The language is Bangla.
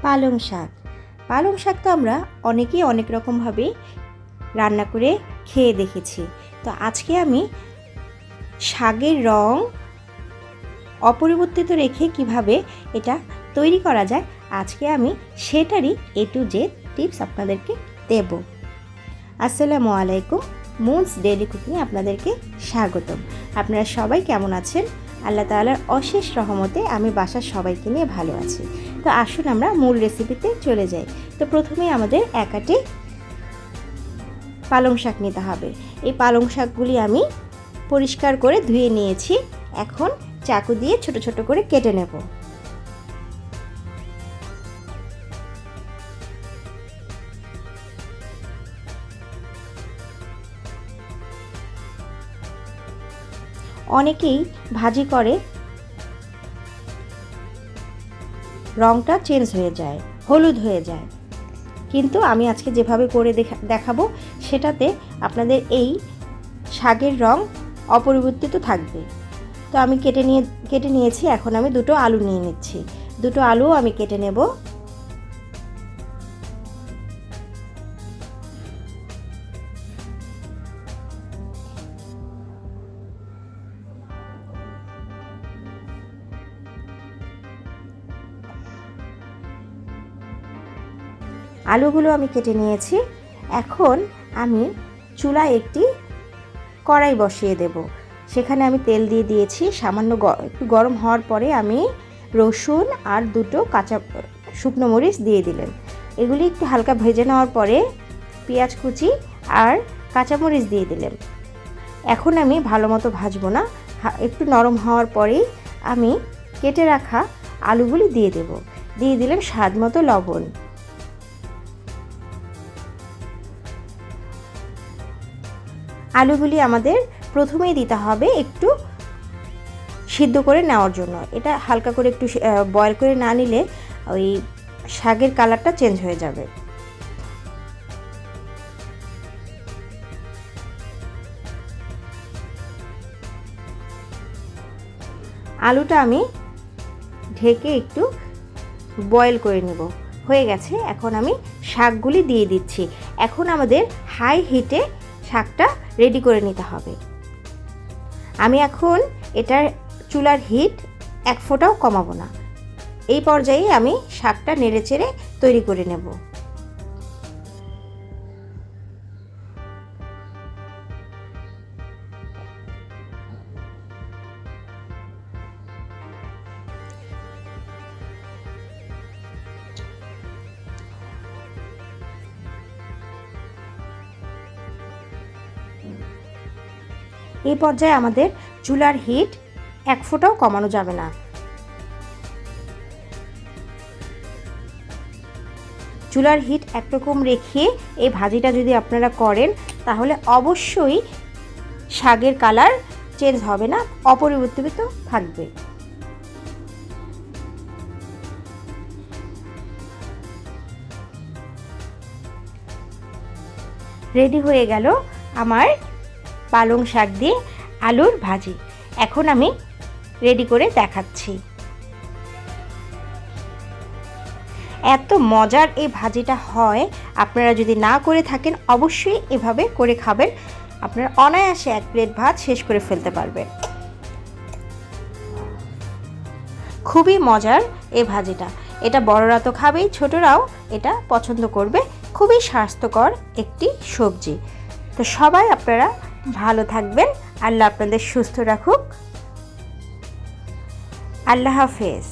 পালং শাক। পালং শাক তো আমরা অনেকেই অনেক রকমভাবে রান্না করে খেয়ে দেখেছি। তো আজকে আমি শাকের রং অপরিবর্তিত রেখে কিভাবে এটা তৈরি করা যায়, আজকে আমি সেটারই A to Z টিপস আপনাদেরকে দেব। আসসালামু আলাইকুম, মুনস ডেইলি কুকিংয়ে আপনাদেরকে স্বাগতম। আপনারা সবাই কেমন আছেন? আল্লাহ তাআলার অশেষ রহমতে আমি বাসার সবাইকে নিয়ে ভালো আছি। তো আসুন আমরা মূল রেসিপিতে চলে যাই। তো প্রথমে আমাদের এক আটি পালং শাক নিতে হবে। এই পালং শাকগুলি আমি পরিষ্কার করে ধুয়ে নিয়েছি। এখন চাকু দিয়ে ছোট ছোট করে কেটে নেব। অনেকেই ভাজি করে রংটা চেঞ্জ হয়ে যায়, হলুদ হয়ে যায়, কিন্তু আমি আজকে যেভাবে করে দেখাবো সেটাতে আপনাদের এই শাকের রং অপরিবর্তিত থাকবে। তো আমি কেটে নিয়েছি। এখন আমি দুটো আলু নিয়ে নিচ্ছি। দুটো আলুও আমি কেটে নেব। আলুগুলো আমি কেটে নিয়েছি। এখন আমি চুলায় একটি কড়াই বসিয়ে দেব। সেখানে আমি তেল দিয়ে দিয়েছি। সামান্য একটু গরম হওয়ার পরে আমি রসুন আর দুটো কাঁচা শুকনো মরিচ দিয়ে দিলেন। এগুলি একটু হালকা ভেজে নেওয়ার পরে পেঁয়াজ কুচি আর কাঁচামরিচ দিয়ে দিলেন। এখন আমি ভালো মতো ভাজবো না, একটু নরম হওয়ার পরেই আমি কেটে রাখা আলুগুলি দিয়ে দেব। দিয়ে দিলেন স্বাদ মতো লবণ। আলুগুলি আমাদের প্রথমেই দিতে হবে একটু সিদ্ধ করে নেওয়ার জন্য। এটা হালকা করে একটু বয়েল করে না নিলে ওই শাকের কালারটা চেঞ্জ হয়ে যাবে। আলুটা আমি ঢেকে একটু বয়েল করে নেব। হয়ে গেছে। এখন আমি শাকগুলি দিয়ে দিচ্ছি। এখন আমাদের হাই হিটে শাকটা রেডি করে নিতে হবে। আমি এখন এটার চুলার হিট এক ফোঁটাও কমাবো না। এই পর্যায়ে আমি শাকটা নেড়েচেড়ে তৈরি করে নেব। এই পর্যায়ে আমাদের চুলার হিট এক ফোঁটাও কমানো যাবে না। চুলার হিট একরকম রেখে এই ভাজিটা যদি আপনারা করেন তাহলে অবশ্যই শাকের কালার চেঞ্জ হবে না, অপরিবর্তিত থাকবে। রেডি হয়ে গেল আমার পালং শাক দিয়ে আলুর ভাজি। এখন আমি রেডি করে দেখাচ্ছি। এত মজার এই ভাজিটা হয়, আপনারা যদি না করে থাকেন অবশ্যই এভাবে করে খাবেন। আপনারা অনায়াসে এক প্লেট ভাত শেষ করে ফেলতে পারবেন। খুবই মজার এই ভাজিটা। এটা বড়রা তো খাবেই, ছোটরাও এটা পছন্দ করবে। খুবই স্বাস্থ্যকর একটি সবজি। তো সবাই আপনারা ভালো থাকবেন। আল্লাহ আপনাদের সুস্থ রাখুক। আল্লাহ হাফেজ।